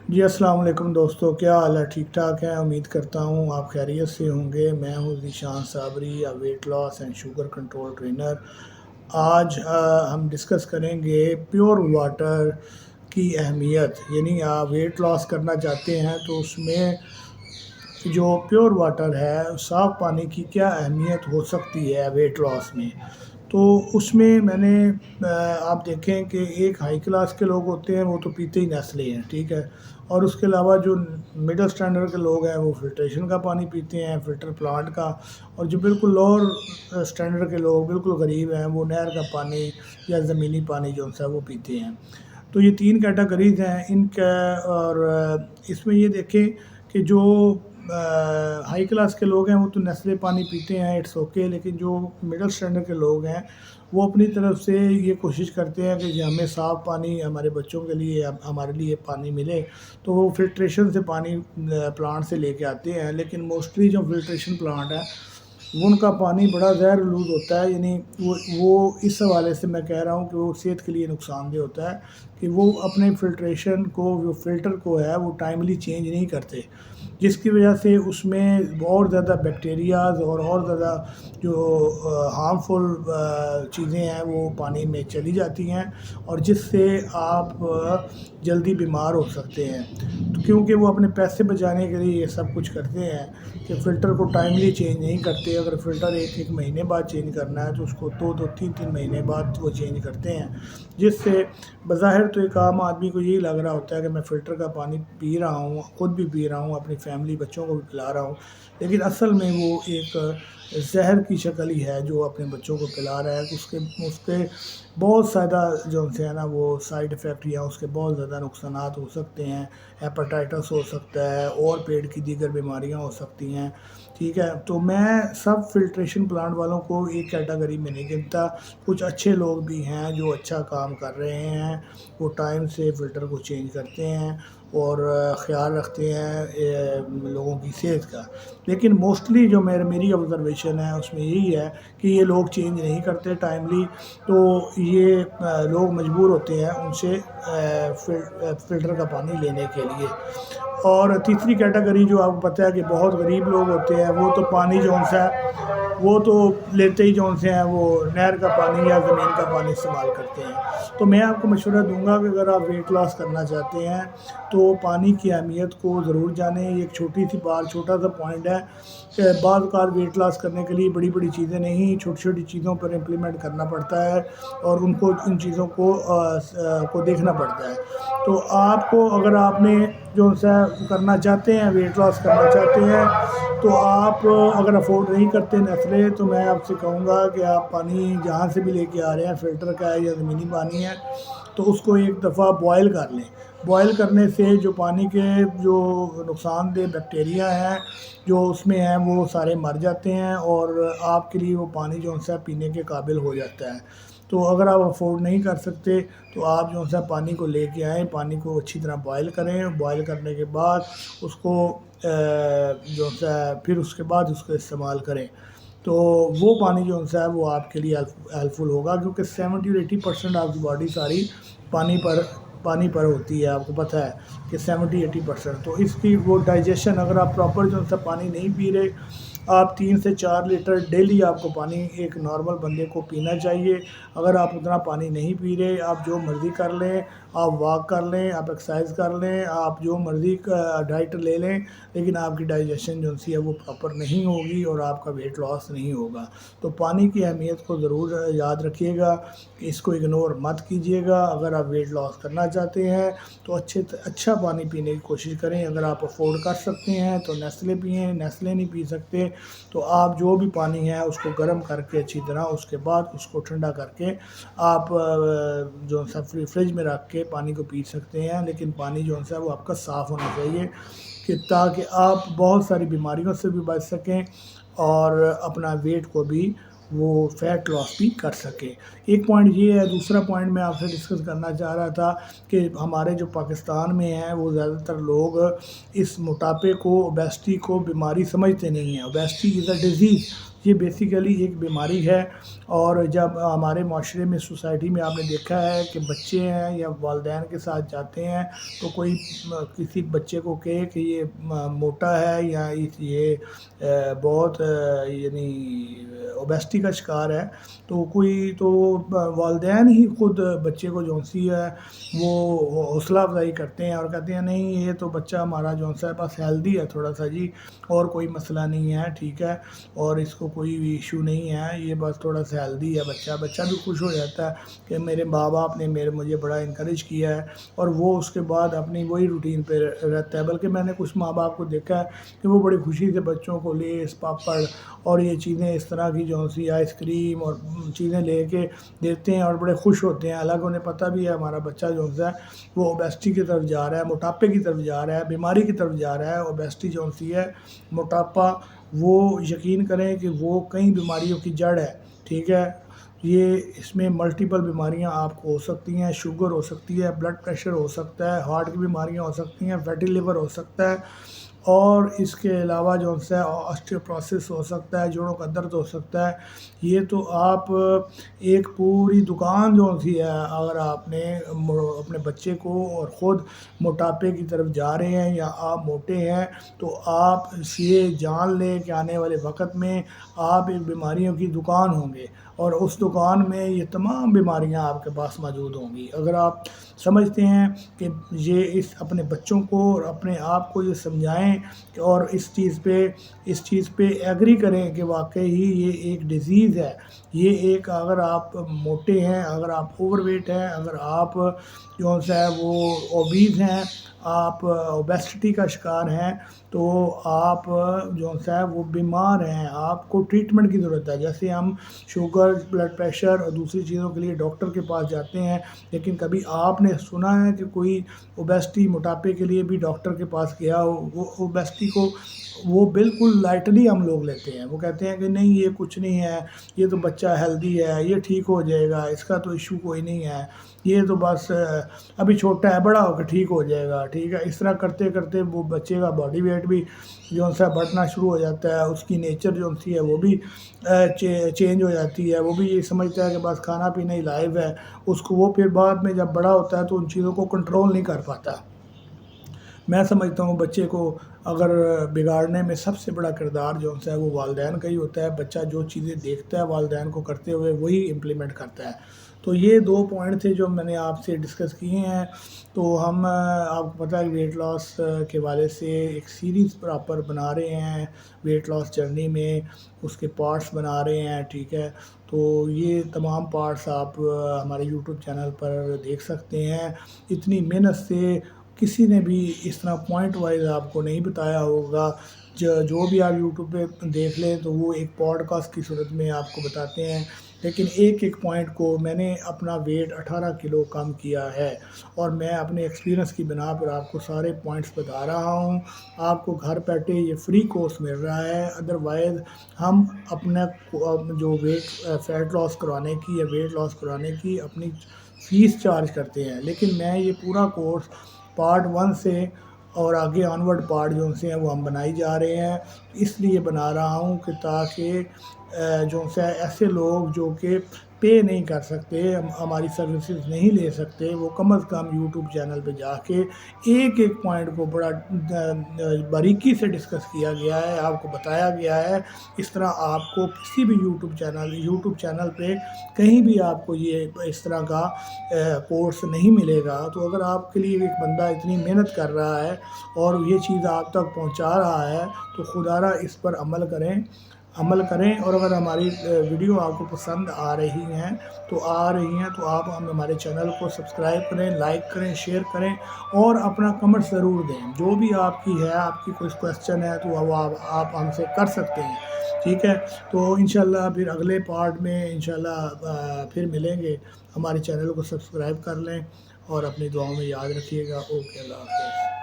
جی السلام علیکم دوستو، کیا حال ہے؟ ٹھیک ٹھاک ہے؟ امید کرتا ہوں آپ خیریت سے ہوں گے۔ میں ہوں Zeeshan Sabri, weight loss and sugar control trainer. آج ہم ڈسکس کریں گے پیور واٹر کی اہمیت، یعنی آپ ویٹ لاس کرنا چاہتے ہیں تو اس میں جو پیور واٹر ہے، صاف پانی کی کیا اہمیت ہو سکتی ہے ویٹ لاس میں۔ تو اس میں نے آپ دیکھیں کہ ایک ہائی کلاس کے لوگ ہوتے ہیں، وہ تو پیتے ہی نیسلے ہیں، ٹھیک ہے، اور اس کے علاوہ جو مڈل سٹینڈرڈ کے لوگ ہیں وہ فلٹریشن کا پانی پیتے ہیں، فلٹر پلانٹ کا، اور جو بالکل لوور سٹینڈرڈ کے لوگ بالکل غریب ہیں وہ نہر کا پانی یا زمینی پانی جو ہے وہ پیتے ہیں۔ تو یہ تین کیٹیگریز ہیں ان کا، اور اس میں یہ دیکھیں کہ جو ہائی کلاس کے لوگ ہیں وہ تو نیسلے پانی پیتے ہیں، اٹس اوکے، لیکن جو مڈل سٹینڈرڈ کے لوگ ہیں وہ اپنی طرف سے یہ کوشش کرتے ہیں کہ ہمیں صاف پانی ہمارے بچوں کے لیے، ہمارے لیے پانی ملے، تو وہ فلٹریشن سے پانی پلانٹ سے لے کے آتے ہیں۔ لیکن موسٹلی جو فلٹریشن پلانٹ ہے ان کا پانی بڑا زہر آلود ہوتا ہے، یعنی وہ اس حوالے سے میں کہہ رہا ہوں کہ وہ صحت کے لیے نقصان دہ ہوتا ہے کہ وہ اپنے فلٹریشن کو، جو فلٹر کو ہے، وہ ٹائملی چینج نہیں کرتے، جس کی وجہ سے اس میں اور زیادہ بیکٹیریاز اور زیادہ جو ہارمفل چیزیں ہیں وہ پانی میں چلی جاتی ہیں، اور جس سے آپ جلدی بیمار ہو سکتے ہیں، کیونکہ وہ اپنے پیسے بچانے کے لیے یہ سب کچھ کرتے ہیں کہ فلٹر کو ٹائملی چینج نہیں کرتے۔ اگر فلٹر ایک مہینے بعد چینج کرنا ہے تو اس کو دو تین مہینے بعد وہ چینج کرتے ہیں، جس سے بظاہر تو ایک عام آدمی کو یہی لگ رہا ہوتا ہے کہ میں فلٹر کا پانی پی رہا ہوں، خود بھی پی رہا ہوں، اپنی فیملی بچوں کو بھی پلا رہا ہوں، لیکن اصل میں وہ ایک زہر کی شکل ہی ہے جو اپنے بچوں کو پلا رہا ہے۔ اس کے بہت زیادہ جو ہے نا وہ سائیڈ افیکٹ یا اس کے بہت زیادہ نقصانات ہو سکتے ہیں، ہیپاٹائٹس ہو سکتا ہے اور پیٹ کی دیگر بیماریاں ہو سکتی ہیں، ٹھیک ہے۔ تو میں سب فلٹریشن پلانٹ والوں کو ایک کیٹیگری میں نہیں گنتا، کچھ اچھے لوگ بھی ہیں جو اچھا کام کر رہے ہیں، وہ ٹائم سے فلٹر کو چینج کرتے ہیں اور خیال رکھتے ہیں لوگوں کی صحت کا، لیکن موسٹلی جو میری آبزرویشن ہے اس میں یہی ہے کہ یہ لوگ چینج نہیں کرتے ٹائملی، تو یہ لوگ مجبور ہوتے ہیں ان سے فلٹر کا پانی لینے کے لیے۔ اور تیسری کیٹیگری جو آپ کو پتہ ہے کہ بہت غریب لوگ ہوتے ہیں، وہ تو پانی جو ہے وہ تو لیتے ہی جو سے ہیں وہ نہر کا پانی یا زمین کا پانی استعمال کرتے ہیں۔ تو میں آپ کو مشورہ دوں گا کہ اگر آپ ویٹ لاس کرنا چاہتے ہیں تو پانی کی اہمیت کو ضرور جانیں۔ یہ ایک چھوٹی سی بات، چھوٹا سا پوائنٹ ہے کہ بعض اوقات ویٹ لاس کرنے کے لیے بڑی بڑی چیزیں نہیں، چھوٹی چھوٹی چیزوں پر امپلیمنٹ کرنا پڑتا ہے اور ان چیزوں کو دیکھنا پڑتا ہے۔ تو آپ کو، اگر آپ نے جو کرنا چاہتے ہیں، ویٹ لاس کرنا چاہتے ہیں، تو آپ اگر افورڈ نہیں کرتے نیسلے، تو میں آپ سے کہوں گا کہ آپ پانی جہاں سے بھی لے کے آ رہے ہیں، فلٹر کا ہے یا زمینی پانی ہے، تو اس کو ایک دفعہ بوائل کر لیں۔ بوائل کرنے سے جو پانی کے جو نقصان دہ بیکٹیریا ہیں جو اس میں ہیں وہ سارے مر جاتے ہیں، اور آپ کے لیے وہ پانی جو ہے پینے کے قابل ہو جاتا ہے۔ تو اگر آپ افورڈ نہیں کر سکتے تو آپ جو ہے پانی کو لے کے آئیں، پانی کو اچھی طرح بوائل کریں، بوائل کرنے کے بعد اس کو جو ہے پھر اس کے بعد اس کو استعمال کریں، تو وہ پانی جو ہے وہ آپ کے لیے ہیلپفل ہوگا، کیونکہ 70-80% آپ کی باڈی ساری پانی پر ہوتی ہے۔ آپ کو پتہ ہے کہ 70-80%، تو اس کی وہ ڈائجیشن، اگر آپ پراپر جو ہے پانی نہیں پی رہے، آپ 3 سے 4 لیٹر ڈیلی آپ کو پانی ایک نارمل بندے کو پینا چاہیے۔ اگر آپ اتنا پانی نہیں پی رہے، آپ جو مرضی کر لیں، آپ واک کر لیں، آپ ایکسرسائز کر لیں، آپ جو مرضی ڈائٹ لے لیں، لیکن آپ کی ڈائجیشن جو ہے وہ پراپر نہیں ہوگی اور آپ کا ویٹ لاس نہیں ہوگا۔ تو پانی کی اہمیت کو ضرور یاد رکھیے گا، اس کو اگنور مت کیجیے گا۔ اگر آپ ویٹ لاس کرنا چاہتے ہیں تو اچھا پانی پینے کی کوشش کریں۔ اگر آپ افورڈ کر سکتے ہیں تو نیسلے پئیں، نیسلے نہیں پی سکتے تو آپ جو بھی پانی ہے اس کو گرم کر کے اچھی طرح، اس کے بعد اس کو ٹھنڈا کر کے آپ جو ہے فریج میں رکھ کے پانی کو پی سکتے ہیں، لیکن پانی جو ہے وہ آپ کا صاف ہونا چاہیے کہ تاکہ آپ بہت ساری بیماریوں سے بھی بچ سکیں اور اپنا ویٹ کو بھی وہ فیٹ لاس بھی کر سکیں۔ ایک پوائنٹ یہ ہے، دوسرا پوائنٹ میں آپ سے ڈسکس کرنا چاہ رہا تھا کہ ہمارے جو پاکستان میں ہیں وہ زیادہ تر لوگ اس موٹاپے کو، اوبیسٹی کو بیماری سمجھتے نہیں ہیں۔ اوبیسٹی از اے ڈیزیز، یہ بیسیکلی ایک بیماری ہے۔ اور جب ہمارے معاشرے میں سوسائٹی میں آپ نے دیکھا ہے کہ بچے ہیں یا والدین کے ساتھ جاتے ہیں تو کوئی کسی بچے کو کہے کہ یہ موٹا ہے یا یہ بہت یعنی اوبیسٹی کا شکار ہے، تو والدین ہی خود بچے کو جونسی ہے وہ حوصلہ افزائی کرتے ہیں اور کہتے ہیں نہیں یہ تو بچہ ہمارا جونسا ہے بس ہیلدی ہے تھوڑا سا جی، اور کوئی مسئلہ نہیں ہے، ٹھیک ہے، اور اس کو کوئی بھی ایشو نہیں ہے، یہ بس تھوڑا سا ہیلدی ہے بچہ بھی خوش ہو جاتا ہے کہ میرے ماں باپ نے مجھے بڑا انکریج کیا ہے، اور وہ اس کے بعد اپنی وہی روٹین پہ رہتا ہے۔ بلکہ میں نے کچھ ماں باپ کو دیکھا ہے کہ وہ بڑی خوشی سے بچوں کو لیس پاپڑ اور یہ چیزیں اس طرح کی جونسی آئس کریم اور چیزیں لے کے دیتے ہیں اور بڑے خوش ہوتے ہیں، حالانکہ انہیں پتہ بھی ہے ہمارا بچہ جونسا ہے وہ اوبیسٹی کی طرف جا رہا ہے، موٹاپے کی طرف جا رہا ہے، بیماری کی طرف جا رہا ہے۔ اوبیسٹی جونسی ہے، موٹاپا، وہ یقین کریں کہ وہ کئی بیماریوں کی جڑ ہے، ٹھیک ہے۔ یہ اس میں ملٹیپل بیماریاں آپ کو ہو سکتی ہیں، شوگر ہو سکتی ہے، بلڈ پریشر ہو سکتا ہے، ہارٹ کی بیماریاں ہو سکتی ہیں، فیٹی لیور ہو سکتا ہے، اور اس کے علاوہ جو ہے آسٹیوپروسس ہو سکتا ہے، جوڑوں کا درد ہو سکتا ہے۔ یہ تو آپ ایک پوری دکان جو سی ہے، اگر آپ نے اپنے بچے کو اور خود موٹاپے کی طرف جا رہے ہیں یا آپ موٹے ہیں تو آپ یہ جان لیں کہ آنے والے وقت میں آپ ایک بیماریوں کی دکان ہوں گے، اور اس دکان میں یہ تمام بیماریاں آپ کے پاس موجود ہوں گی۔ اگر آپ سمجھتے ہیں کہ یہ اپنے بچوں کو اور اپنے آپ کو یہ سمجھائیں اور اس چیز پہ ایگری کریں کہ واقعی یہ ایک ڈیزیز ہے، یہ ایک، اگر آپ موٹے ہیں، اگر آپ اوور ویٹ ہیں، اگر آپ جو ہے وہ اوبیز ہیں، آپ اوبیسٹی کا شکار ہیں، تو آپ جو ہے وہ بیمار ہیں، آپ کو ٹریٹمنٹ کی ضرورت ہے۔ جیسے ہم شوگر، بلڈ پریشر اور دوسری چیزوں کے لیے ڈاکٹر کے پاس جاتے ہیں، لیکن کبھی آپ نے سنا ہے کہ کوئی اوبیسٹی، موٹاپے کے لیے بھی ڈاکٹر کے پاس گیا ہو؟ وہ اوبیسٹی کو وہ بالکل لائٹلی ہم لوگ لیتے ہیں، وہ کہتے ہیں کہ نہیں یہ کچھ نہیں ہے، یہ تو بچہ ہیلدی ہے، یہ ٹھیک ہو جائے گا، اس کا تو ایشو کوئی نہیں ہے، یہ تو بس ابھی چھوٹا ہے، بڑا ہو کے ٹھیک ہو جائے گا، ٹھیک ہے۔ اس طرح کرتے کرتے وہ بچے کا باڈی ویٹ بھی جو ہے بڑھنا شروع ہو جاتا ہے، اس کی نیچر جو سی ہے وہ بھی چینج ہو جاتی ہے، وہ بھی یہ سمجھتا ہے کہ بس کھانا پینا ہی لائف ہے، اس کو وہ پھر بعد میں جب بڑا ہوتا ہے تو ان چیزوں کو کنٹرول نہیں کر پاتا۔ میں سمجھتا ہوں بچے کو اگر بگاڑنے میں سب سے بڑا کردار جو ہے وہ والدین کا ہی ہوتا ہے۔ بچہ جو چیزیں دیکھتا ہے والدین کو کرتے ہوئے وہی امپلیمنٹ کرتا ہے۔ تو یہ 2 پوائنٹ تھے جو میں نے آپ سے ڈسکس کیے ہیں۔ تو ہم آپ کو پتہ ہے ویٹ لاس کے والے سے ایک سیریز پراپر بنا رہے ہیں، ویٹ لاس جرنی میں اس کے پارٹس بنا رہے ہیں، ٹھیک ہے۔ تو یہ تمام پارٹس آپ ہمارے یوٹیوب چینل پر دیکھ سکتے ہیں۔ اتنی محنت سے کسی نے بھی اس طرح پوائنٹ وائز آپ کو نہیں بتایا ہوگا۔ جو بھی آپ یوٹیوب پہ دیکھ لیں تو وہ ایک پوڈ کاسٹ کی صورت میں آپ کو بتاتے ہیں، لیکن ایک پوائنٹ کو میں نے اپنا ویٹ 18 کلو کم کیا ہے، اور میں اپنے ایکسپیرینس کی بنا پر آپ کو سارے پوائنٹس بتا رہا ہوں۔ آپ کو گھر بیٹھے یہ فری کورس مل رہا ہے، ادروائز ہم اپنا جو فیٹ لاس کرانے کی یا ویٹ لاس کرانے کی اپنی فیس چارج کرتے ہیں، لیکن میں یہ پورا کورس پارٹ 1 سے اور آگے آنورڈ پارٹ جو سے ہیں وہ ہم بنائی جا رہے ہیں۔ اس لیے بنا رہا ہوں کہ تاکہ جو سے ایسے لوگ جو کہ پے نہیں کر سکتے، ہماری سروسز نہیں لے سکتے، وہ کم از کم یوٹیوب چینل پہ جا کے ایک پوائنٹ کو بڑا باریکی سے ڈسکس کیا گیا ہے، آپ کو بتایا گیا ہے۔ اس طرح آپ کو کسی بھی یوٹیوب چینل پہ کہیں بھی آپ کو یہ اس طرح کا کورس نہیں ملے گا۔ تو اگر آپ کے لیے ایک بندہ اتنی محنت کر رہا ہے اور یہ چیز آپ تک پہنچا رہا ہے تو خدا را اس پر عمل کریں، اور اگر ہماری ویڈیو آپ کو پسند آ رہی ہیں تو آپ ہمارے چینل کو سبسکرائب کریں، لائک کریں، شیئر کریں، اور اپنا کمنٹ ضرور دیں۔ جو بھی آپ کی ہے، آپ کی کوئی کویسچن ہے تو وہ آپ ہم سے کر سکتے ہیں، ٹھیک ہے۔ تو انشاءاللہ پھر اگلے پارٹ میں انشاءاللہ پھر ملیں گے۔ ہمارے چینل کو سبسکرائب کر لیں اور اپنی دعاؤں میں یاد رکھیے گا۔ اوکے، اللہ حافظ۔